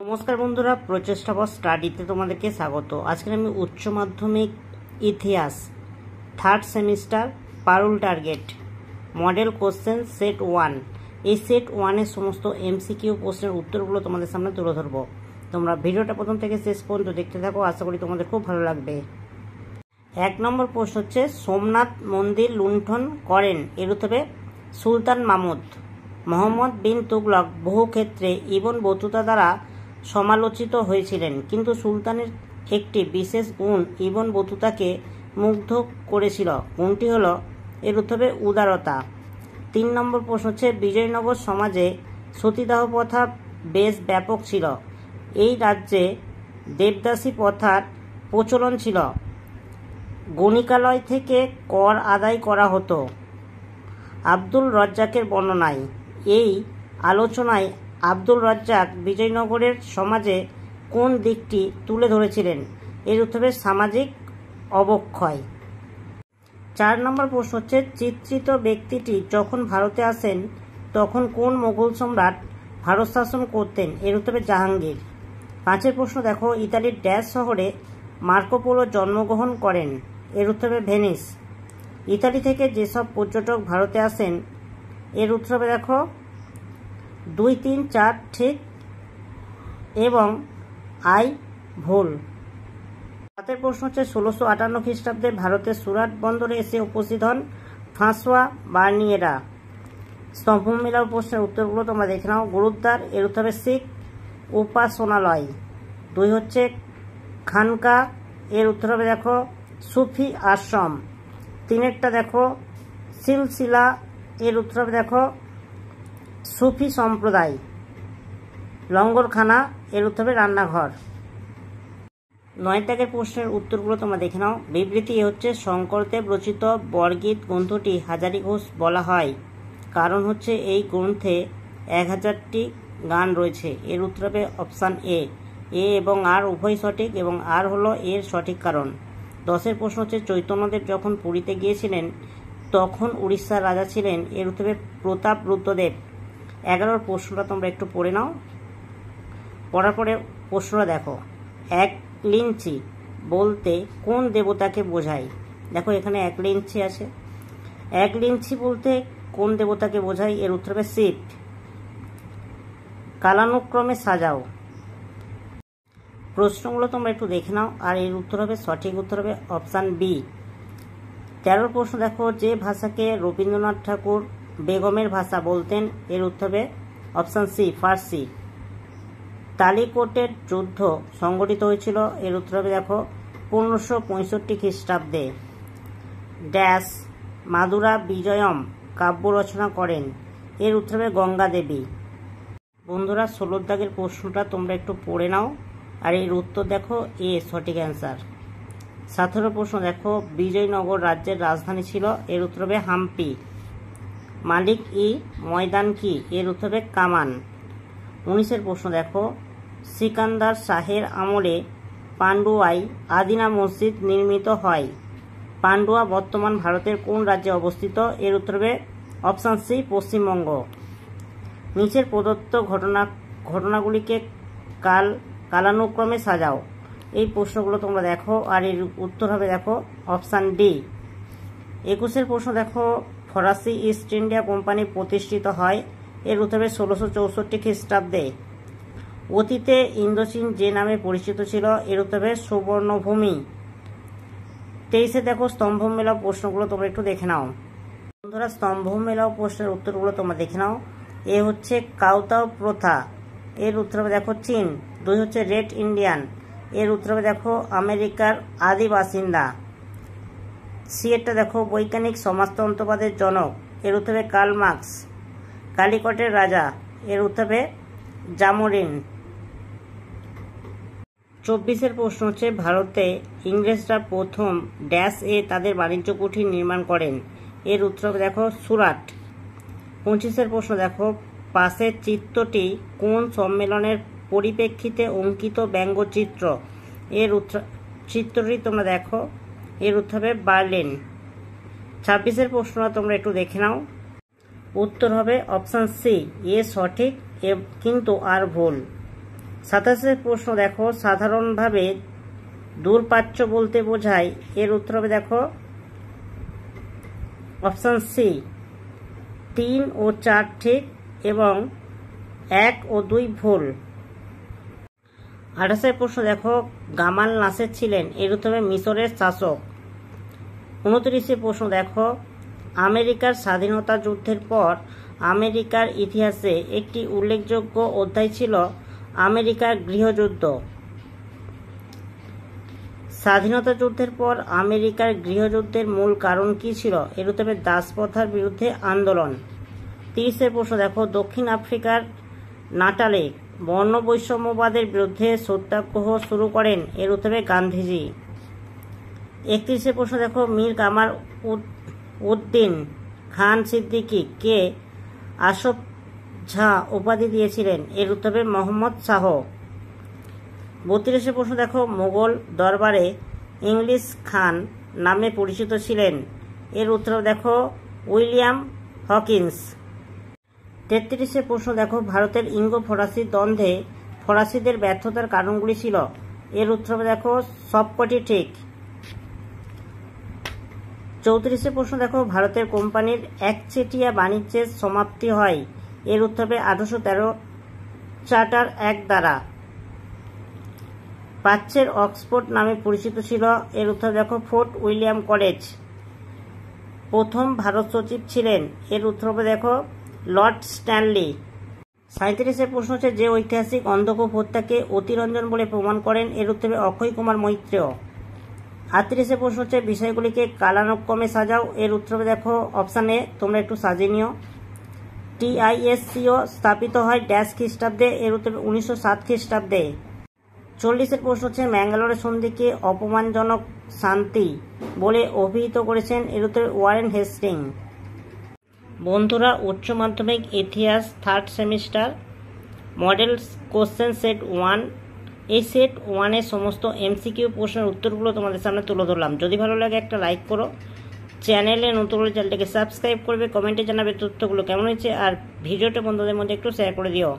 নমস্কার বন্ধুরা, প্রচেষ্টা ফর স্টাডিতে তোমাদেরকে স্বাগত। আজকে আমি উচ্চ মাধ্যমিক ইতিহাস থার্ড সেমিস্টার পারুল টার্গেট মডেল কোশ্চেন সেট 1 এই সেট 1-এর সমস্ত এমসিকিউ প্রশ্নের উত্তরগুলো তোমাদের সামনে তুলে ধরবো। তোমরা ভিডিওটা প্রথম থেকে শেষ পর্যন্ত দেখতে থাকো, আশা করি তোমাদের খুব ভালো লাগবে। 1 নম্বর প্রশ্ন হচ্ছে, সোমনাথ মন্দির লুণ্ঠন করেন এর উত্তরে সুলতান মাহমুদ। মোহাম্মদ বিন তুগলক বহু ক্ষেত্রে ইবন বতুতা দ্বারা সমালোচিত হয়েছিলেন, কিন্তু সুলতানের একটি বিশেষ গুণ ইবন বতুতাকে মুগ্ধ করেছিল। গুণটি হলো এর উত্তরে উদারতা। 3 নম্বর প্রশ্ন হচ্ছে, বিজয়নগর সমাজে সতীদাহ প্রথা বেশ ব্যাপক ছিল। এই রাজ্যে দেবদাসী প্রথার প্রচলন ছিল। গণিকালয় থেকে কর আদায় করা হতো। আব্দুল রাজ্জাকের বর্ণনায় এই আলোচনায় আব্দুল রাজ্জাক বিজয়নগরের সমাজে কোন দিকটি তুলে ধরেছিলেন? এর উত্তরে সামাজিক অবক্ষয়। 4 নম্বর প্রশ্ন হচ্ছে, চিত্রিত ব্যক্তিটি যখন ভারতে আসেন তখন কোন মোগল সম্রাট ভারত শাসন করতেন? এর উত্তরে জাহাঙ্গীর। 5 প্রশ্ন দেখো, ইতালির ড্যাশ শহরে মার্কো পোলো জন্মগ্রহণ করেন? এর উত্তরে ভেনিস। ইতালি থেকে যেসব পর্যটক ভারতে আসেন এর উত্তরে দেখো 2, 3, 4 ঠিক এবং আই ভুল। 7 প্রশ্ন হচ্ছে, 1658 খ্রিস্টাব্দে ভারতের সুরাট বন্দরে এসে উপস্থিত হন ফ্রাঁসোয়া বার্নিয়েরা। স্তম্ভমেলার প্রশ্নের উত্তরগুলো তোমরা দেখে নাও। গুরুদ্বার এর উত্তরে শিখ উপাসনালয়। 2 হচ্ছে খানকা এর উত্তর হবে দেখো সুফি আশ্রম। 3 দেখো সিলসিলা এর উত্তর হবে দেখো সুফি সম্প্রদায়। লঙ্গরখানা এর উত্তর হবে রান্নাঘর। 9 প্রশ্নের উত্তরগুলো তোমরা দেখে নাও। বিবৃতি এ হচ্ছে, শঙ্করদেব রচিত বরগীত গ্রন্থটি হাজারী ঘোষ বলা হয় কারণ হচ্ছে এই গ্রন্থে 1000টি গান রয়েছে। এর উত্তর হবে অপশান এ এবং আর উভয় সঠিক এবং আর হলো এর সঠিক কারণ। 10 প্রশ্ন হচ্ছে, চৈতন্যদেব যখন পুরীতে গিয়েছিলেন তখন উড়িষ্যার রাজা ছিলেন? এর উত্তরে প্রতাপ রুদ্রদেব। 11 প্রশ্নটা তোমরা একটু পড়ে নাও। পড়ার পরে প্রশ্নটা দেখো, একলিঞ্চি বলতে কোন দেবতাকে বোঝায়? দেখো এখানে একলিঞ্চি আছে। একলিঞ্চি বলতে কোন দেবতাকে বোঝায়? এর উত্তর হবে শিব। কালানুক্রমে সাজাও। প্রশ্নগুলো তোমরা একটু দেখে নাও আর এর উত্তর হবে সঠিক উত্তর হবে অপশান বি। 13 প্রশ্ন দেখো, যে ভাষাকে রবীন্দ্রনাথ ঠাকুর বেগমের ভাষা বলতেন? এর উত্তর হবে অপশান সি ফার্সি। তালিকোটের যুদ্ধ সংগঠিত হয়েছিল? এর উত্তর হবে দেখো 1565 খ্রিস্টাব্দে। ড্যাশ মাদুরা বিজয়ম কাব্য রচনা করেন? এর উত্তর হবে গঙ্গা দেবী। বন্ধুরা 16 প্রশ্নটা তোমরা একটু পড়ে নাও আর এর উত্তর দেখো এ সঠিক অ্যান্সার। 17 প্রশ্ন দেখো, বিজয়নগর রাজ্যের রাজধানী ছিল? এর উত্তর হবে হাম্পি। মালিক ই ময়দান কি? এর উত্তর হবে কামান। 19 প্রশ্ন দেখো, সিকান্দার শাহের আমলে পান্ডুয়ায় আদিনা মসজিদ নির্মিত হয়? পান্ডুয়া বর্তমান ভারতের কোন রাজ্যে অবস্থিত? এর উত্তর হবে অপশান সি পশ্চিমবঙ্গ। নিচের প্রদত্ত ঘটনাগুলিকে কালানুক্রমে সাজাও। এই প্রশ্নগুলো তোমরা দেখো আর এর উত্তর হবে দেখো অপশান ডি। 21 প্রশ্ন দেখো, ফরাসি ইস্ট ইন্ডিয়া কোম্পানি প্রতিষ্ঠিত হয়? এর উত্তর হবে 1664 খ্রিস্টাব্দে। অতীতে ইন্দোচীন যে নামে পরিচিত ছিল? এর উত্তর হবে সুবর্ণভূমি। 23 দেখো, স্তম্ভমেলা প্রশ্নগুলো তোমরা একটু দেখে নাও। বন্ধুরা স্তম্ভমেলা প্রশ্নের উত্তরগুলো তোমরা দেখে নাও। এ হচ্ছে কাউতাও প্রথা। এর উত্তর হবে দেখো চীন। 2 হচ্ছে রেড ইন্ডিয়ান। এর উত্তর হবে দেখো আমেরিকার আদি বাসিন্দা। সিয়েরটা দেখো, বৈজ্ঞানিক সমাজতন্ত্রবাদের জনক? এর উত্তর হবে কার্ল মার্কস। কালিকটের রাজা? এর উত্তর হবে জামোরিন। 24 প্রশ্ন হচ্ছে, ভারতে ইংরেজরা প্রথম ড্যাশ এ তাদের বাণিজ্য কুঠির নির্মাণ করেন? এর উত্তর হবে দেখো সুরাট। 25 প্রশ্ন দেখো, পাশের চিত্রটি কোন সম্মেলনের পরিপ্রেক্ষিতে অঙ্কিত ব্যঙ্গচিত্র? এর চিত্রটি তোমরা দেখো, এর উত্তর হবে বার্লিন। 26 প্রশ্নটা তোমরা একটু দেখে নাও। উত্তর হবে অপশান সি এ সঠিক কিন্তু আর ভুল। 27 প্রশ্ন দেখো, সাধারণভাবে দূরপ্রাচ্য বলতে বোঝায়, এর উত্তর হবে দেখো অপশান সি 3 ও 4 ঠিক এবং 1 ও 2 ভুল। 28 প্রশ্ন দেখো, গামাল নাসের ছিলেন, এর উত্তর হবে মিশরের শাসক। 29 প্রশ্ন দেখো, আমেরিকার স্বাধীনতা যুদ্ধের পর আমেরিকার ইতিহাসে একটি উল্লেখযোগ্য অধ্যায় ছিল আমেরিকার গৃহযুদ্ধ। স্বাধীনতা যুদ্ধের পর আমেরিকার গৃহযুদ্ধের মূল কারণ কি ছিল, এর উত্তর হবে দাসপ্রথার বিরুদ্ধে আন্দোলন। 30 প্রশ্ন দেখো, দক্ষিণ আফ্রিকার নাটালে বর্ণবৈষম্যবাদের বিরুদ্ধে সত্যাগ্রহ শুরু করেন, এর উত্তর হবে গান্ধীজি। 31 প্রশ্ন দেখো, মীর কামার উদ্দিন খান সিদ্দিকী কে আসফ ঝা উপাধি দিয়েছিলেন, এর উত্তর হবে মোহাম্মদ শাহ। 32 প্রশ্ন দেখো, মোগল দরবারে ইংলিশ খান নামে পরিচিত ছিলেন, এর উত্তর দেখো উইলিয়াম হকিন্স। 33 প্রশ্ন দেখো, ভারতের ইঙ্গো ফরাসি দ্বন্দ্বে ফরাসিদের ব্যর্থতার কারণগুলি ছিল, এর উত্তর দেখো সবকটি ঠিক। 34 প্রশ্ন দেখো, ভারতের কোম্পানির একচেটিয়া বাণিজ্যের সমাপ্তি হয়, এর উত্তর হবে 1813 চার্টার অ্যাক্ট দ্বারা। প্রাচ্যের অক্সফোর্ড নামে পরিচিত ছিল, এর উত্তর দেখো ফোর্ট উইলিয়াম কলেজ। প্রথম ভারত সচিব ছিলেন, এর উত্তর হবে দেখো লর্ড স্ট্যানলি। 37 প্রশ্ন হচ্ছে, যে ঐতিহাসিক অন্ধকূপ হত্যাকে অতিরঞ্জন বলে প্রমাণ করেন, এর উত্তর হবে অক্ষয় কুমার মৈত্রেয়। 38 প্রশ্ন হচ্ছে, বিষয়গুলিকে কালানুক্রমে সাজাও, এর উত্তর হবে দেখো অপশান এ, তোমরা একটু সাজিয়ে নিও। TISCO স্থাপিত হয় ড্যাশ খ্রিস্টাব্দে, এর উত্তর 1907 খ্রিস্টাব্দে। 40 প্রশ্ন হচ্ছে, ম্যাঙ্গালোরের সন্ধিকে অপমানজনক শান্তি বলে অভিহিত করেছেন, এর উত্তর ওয়ারেন হেস্টিং। বন্ধুরা, উচ্চ মাধ্যমিক ইতিহাস 3rd semester model question set 1, এই সেট 1-এর সমস্ত MCQ প্রশ্নের উত্তরগুলো তোমাদের সামনে তুলে ধরলাম। যদি ভালো লাগে একটা লাইক করো, চ্যানেলে নতুন হলে চ্যানেলটাকে সাবস্ক্রাইব করবে, কমেন্টে জানাবে তথ্যগুলো কেমন হয়েছে, আর ভিডিওটা বন্ধুদের মধ্যে একটু শেয়ার করে দিও।